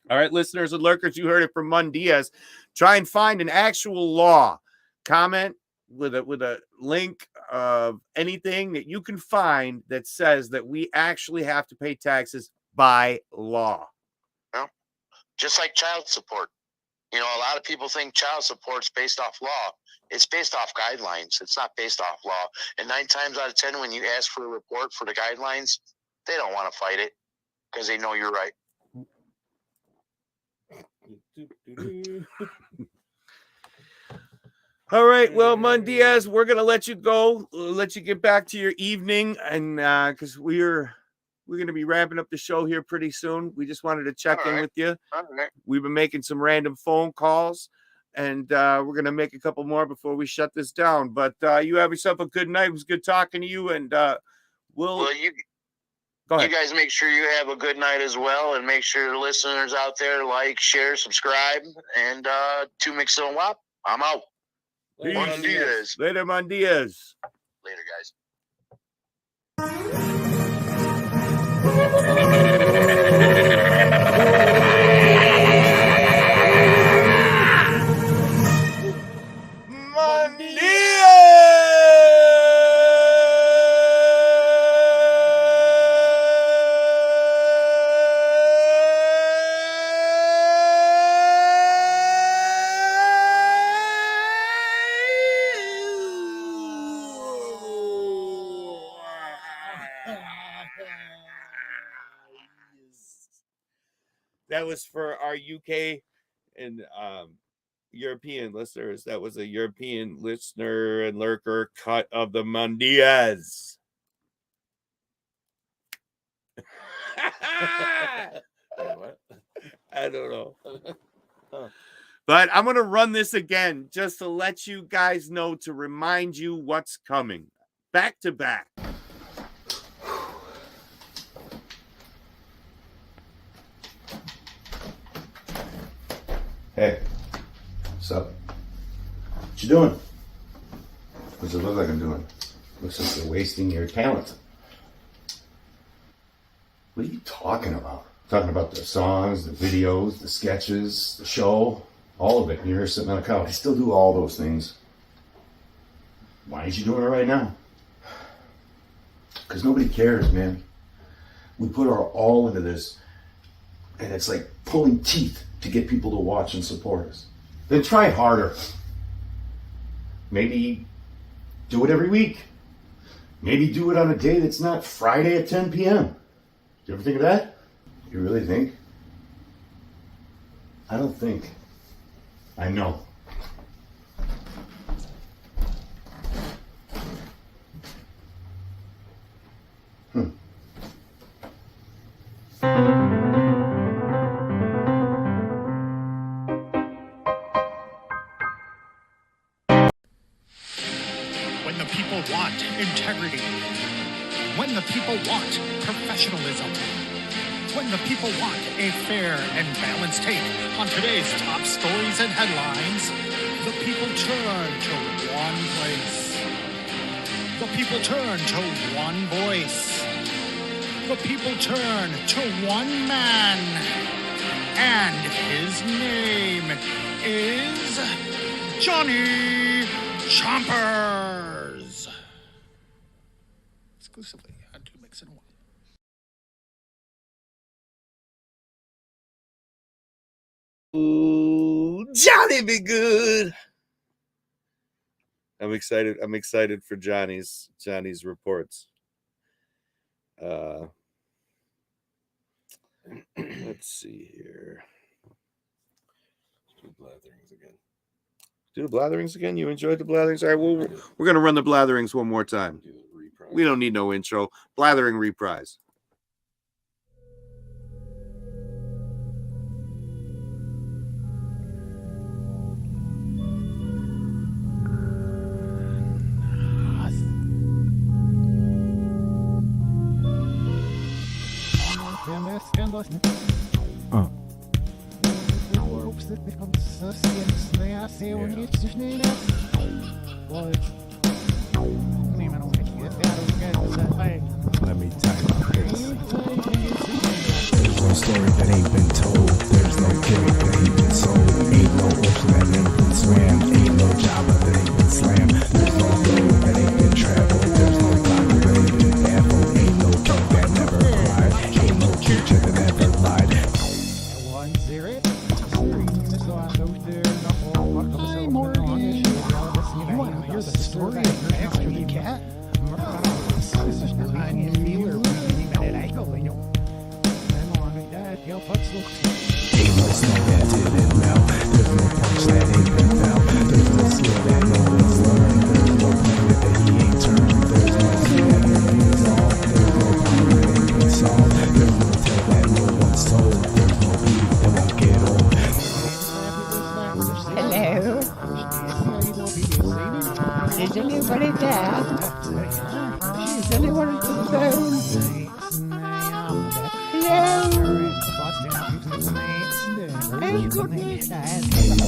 B: All right, listeners and lurkers, you heard it from Mundiaz. Try and find an actual law. Comment with a link of anything that you can find that says that we actually have to pay taxes by law.
N: Well, just like child support. A lot of people think child support's based off law. It's based off guidelines. It's not based off law. And 9 times out of 10, when you ask for a report for the guidelines, They don't want to fight it because they know you're right.
B: All right, well, Mondiaz, we're gonna let you go, let you get back to your evening, and because we're gonna be wrapping up the show here pretty soon. We just wanted to check in with you.
N: All right.
B: We've been making some random phone calls, and we're gonna make a couple more before we shut this down. But you have yourself a good night. It was good talking to you, and
N: Well,
B: go
N: you
B: ahead.
N: guys make sure you have a good night as well, and make sure the listeners out there like, share, subscribe, and to Mix and Wop. I'm out.
B: Peace.
N: Mondiaz.
B: Later, Mondiaz.
N: Later, guys.
B: That was for our UK and European listeners. That was a European listener and lurker cut of the Mondiaz.
C: What?
B: I don't know. But I'm going to run this again just to let you guys know, to remind you what's coming. Back to back.
G: Hey, what's up? What you doing? What's it look like I'm doing? Looks like you're wasting your talent. What are you talking about? Talking about the songs, the videos, the sketches, the show, all of it. And you're here sitting on a couch. I still do all those things. Why aren't you doing it right now? Because nobody cares, man. We put our all into this, and it's like pulling teeth to get people to watch and support us. Then try harder. Maybe do it every week. Maybe do it on a day that's not Friday at 10 p.m. You ever think of that? You really think? I don't think. I know.
J: When the people want integrity, when the people want professionalism, when the people want a fair and balanced take on today's top stories and headlines, the people turn to one place. The people turn to one voice. The people turn to one man. And his name is Johnny Chompers. Exclusively on 2 Mix and 1.
B: Ooh, Johnny be good. I'm excited. I'm excited for Johnny's reports. Let's see here.
C: Do blatherings again.
B: Do the blatherings again? You enjoyed the blatherings? All right, well, we're going to run the blatherings one more time. We don't need no intro. Blathering reprise.
K: Let me type this. There's no story that ain't been told. There's no gimmick that ain't been sold. Ain't no ocean that ain't been swam. Ain't no job that ain't been slammed. There's no road that ain't been traveled. There's no doctor that ain't been baffled. Ain't no king that never cried. Ain't no teacher that never lied. One zero. Ain't no snow that didn't melt. There's no punch that ain't been felt. There's no skill that no one's learned. There's no planet that he ain't turned. There's no fear that ain't been solved. There's no problem that ain't been solved. There's no tale that no one's told. There's no beat that won't get old.
L: Hello? Is anybody there? Is anyone on the phone? Hello?
K: Ain't no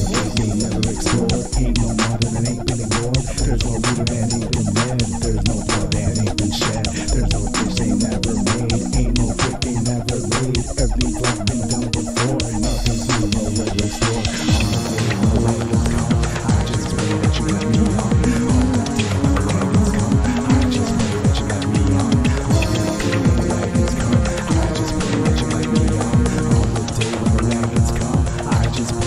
K: place they never explored. Ain't no mother that ain't been ignored. There's no leader that ain't been led. There's no blood that ain't been shed. There's no fish they never made. Ain't no trick they never laid. Every block been done before. Nothing's new, no regular store. On the day when the wagons come, I just pray that you let me on. On the day when the wagons come, I just pray that you let me on. On the day when the wagons come, I just pray that you let me on.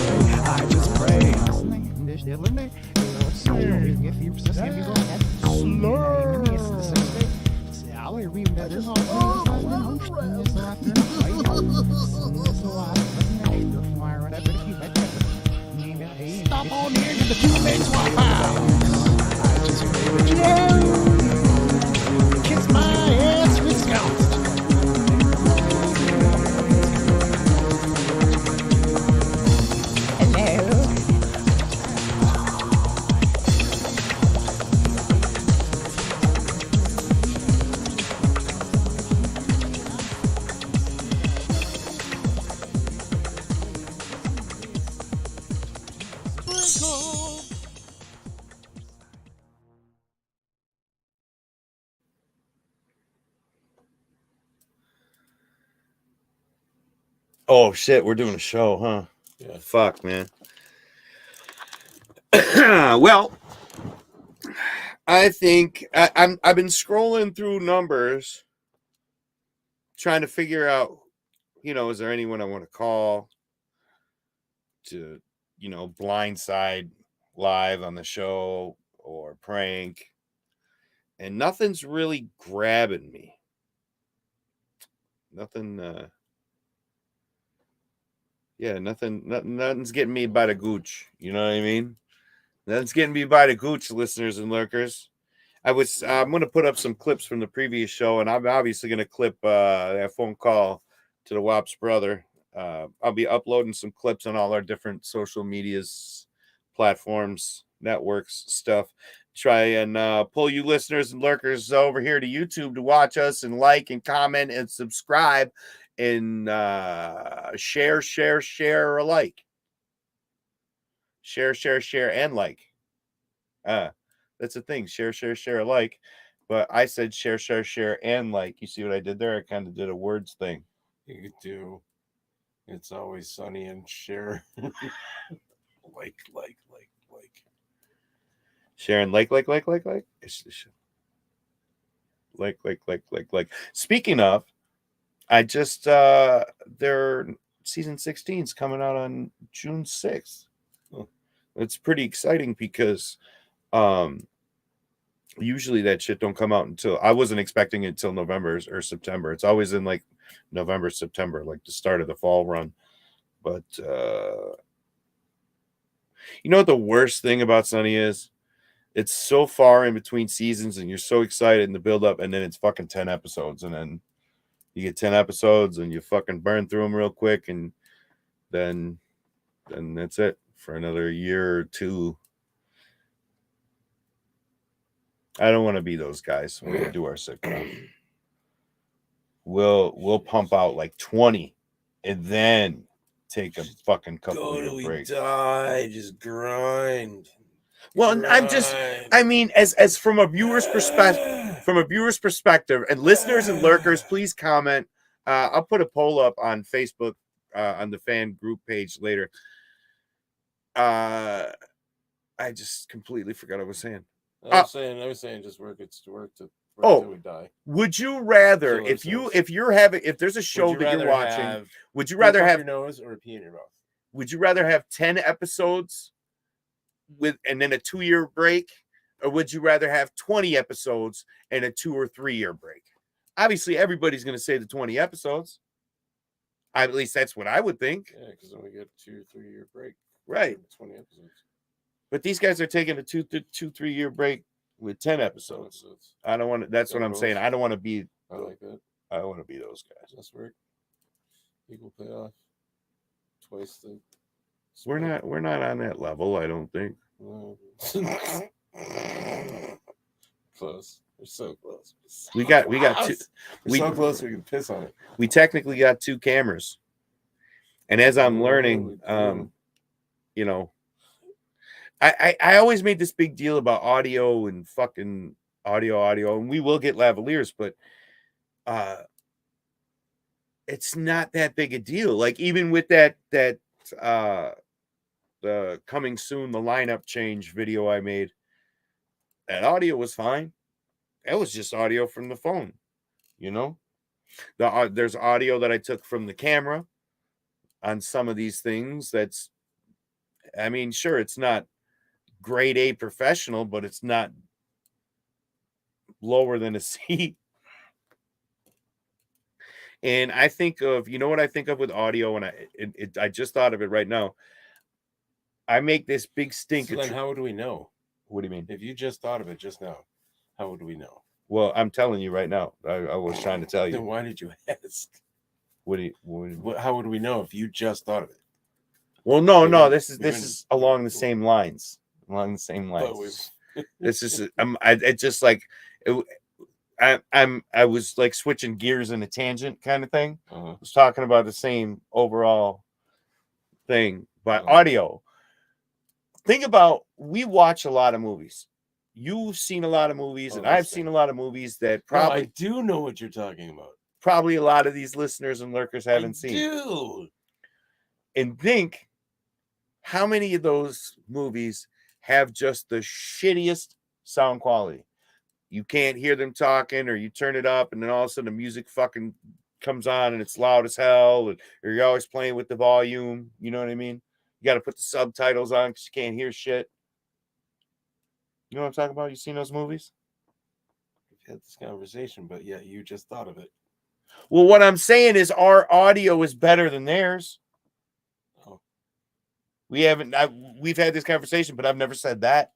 K: On the day when the wagons come, I just pray, I just pray.
J: Stop on here to the 2 Mix Swap House.
K: I just pray that you
J: Kiss my ass, Wisconsin.
L: Hello?
B: Oh shit, we're doing a show, huh?
C: Yeah.
B: Fuck, man. Well, I think I've been scrolling through numbers, trying to figure out, is there anyone I want to call to, blindside live on the show or prank, and nothing's really grabbing me. Nothing's getting me by the gooch. You know what I mean? Nothing's getting me by the gooch, listeners and lurkers. I'm going to put up some clips from the previous show, and I'm obviously going to clip that phone call to the WAP's brother. I'll be uploading some clips on all our different social medias, platforms, networks, stuff. Try and pull you listeners and lurkers over here to YouTube to watch us and like and comment and subscribe and share alike. Share, and like. That's the thing. Share alike. But I said share, and like. You see what I did there? I kind of did a words thing.
C: You could do It's Always Sunny and share. like.
B: Share and like. Like. Speaking of, I just their season 16 is coming out on June 6th. It's pretty exciting because usually that shit don't come out until, I wasn't expecting it until November or September. It's always in like November, September, like the start of the fall run. But you know what the worst thing about Sunny is? It's so far in between seasons and you're so excited in the build up, and then it's fucking 10 episodes, and then you get 10 episodes and you fucking burn through them real quick, and then that's it for another year or two. I don't want to be those guys when we do our sitcom. We'll pump out like 20 and then take a fucking couple of year break.
C: Die, just grind.
B: Well, I mean, as from a viewer's perspective, and listeners and lurkers, please comment. I'll put a poll up on Facebook on the fan group page later. I just completely forgot what I was saying.
C: I was saying just work till we die.
B: Would you rather, if there's a show that you're watching, would you rather have
C: your nose or pee in your mouth?
B: Would you rather have 10 episodes and then a 2-year break, or would you rather have 20 episodes and a 2 or 3 year break? Obviously, everybody's going to say the 20 episodes. At least that's what I would think.
C: Yeah, because then we get a 2 or 3 year break.
B: Right.
C: 20 episodes.
B: But these guys are taking a 2-3 year break with 10 episodes. I don't want to. That's what I'm saying. I don't want to be.
C: I like that.
B: I don't want to be those guys.
C: That's work. Equal payoff. Twice the.
B: We're not on that level. I don't think.
C: Close. We're so close.
B: We got two.
C: We're so close we can piss on it.
B: We technically got 2 cameras, and as I'm learning, you know, I always made this big deal about audio and fucking audio, and we will get lavaliers, but it's not that big a deal. Like even with that the coming soon, the lineup change video I made, that audio was fine. That was just audio from the phone, you know. There's audio that I took from the camera on some of these things. That's, I mean, sure, it's not grade A professional, but it's not lower than a C. And I think of, you know what I think of with audio, and I just thought of it right now. I make this big stink.
C: So then how would we know?
B: What do you mean?
C: If you just thought of it just now, how would we know?
B: Well, I'm telling you right now. I was trying to tell you.
C: Then why did you ask?
B: How
C: would we know if you just thought of it?
B: Well, no. This is along the same lines. Along the same lines. This is it's just like I was like switching gears in a tangent kind of thing. I was talking about the same overall thing, but audio. Think about, we watch a lot of movies. You've seen a lot of movies, and I've seen a lot of movies that probably...
C: I do know what you're talking about.
B: Probably a lot of these listeners and lurkers haven't seen.
C: Do.
B: And think how many of those movies have just the shittiest sound quality. You can't hear them talking, or you turn it up, and then all of a sudden the music fucking comes on, and it's loud as hell, or you're always playing with the volume. You know what I mean? You got to put the subtitles on because you can't hear shit. You know what I'm talking about? You seen those movies?
C: We've had this conversation, but yeah, you just thought of it.
B: Well, what I'm saying is our audio is better than theirs.
C: Oh.
B: We've had this conversation, but I've never said that.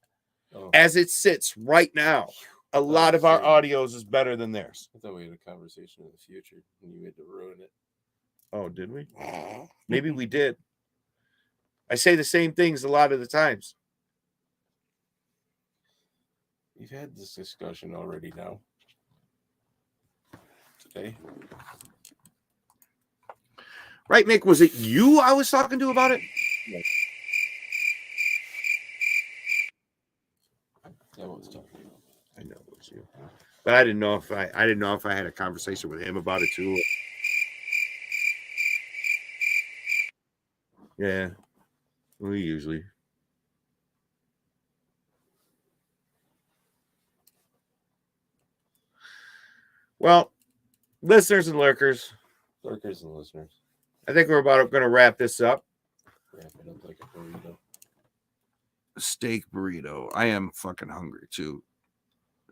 C: Oh.
B: As it sits right now, a lot of our audios is better than theirs.
C: I thought we had a conversation in the future, and you had to ruin it.
B: Oh, did we? Maybe we did. I say the same things a lot of the times.
C: We've had this discussion already now. Today.
B: Right, Mick? Was it you I was talking to about it?
C: Yes. I was talking to you.
B: I know it was you. But I didn't know if I had a conversation with him about it too. Yeah. We usually. Well, listeners and lurkers.
C: Lurkers and listeners.
B: I think we're about going to wrap this up.
C: Wrap it up like a burrito.
B: Steak burrito. I am fucking hungry too.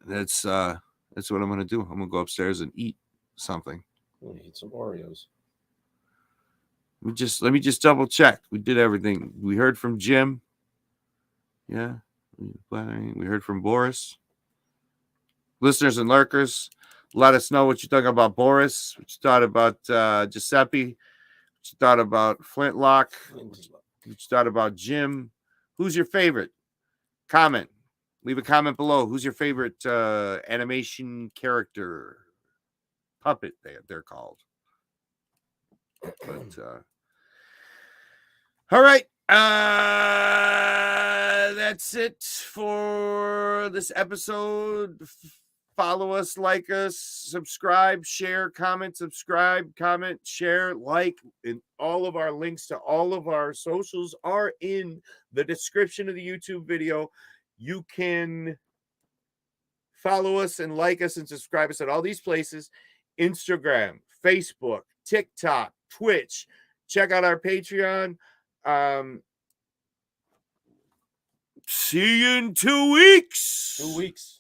B: That's what I'm going to do. I'm going to go upstairs and eat something.
C: I'm going to eat some Oreos.
B: Let me just double check. We did everything. We heard from Jim. Yeah. We heard from Boris. Listeners and lurkers, let us know what you think about Boris, what you thought about Giuseppe, what you thought about Flintlock, what you thought about Jim. Who's your favorite? Comment. Leave a comment below. Who's your favorite animation character? Puppet, they're called. But all right. That's it for this episode. Follow us, like us, subscribe, share, comment, subscribe, comment, share, like, and all of our links to all of our socials are in the description of the YouTube video. You can follow us and like us and subscribe us at all these places: Instagram, Facebook, TikTok, Twitch. Check out our Patreon. See you in 2 weeks.
C: 2 weeks.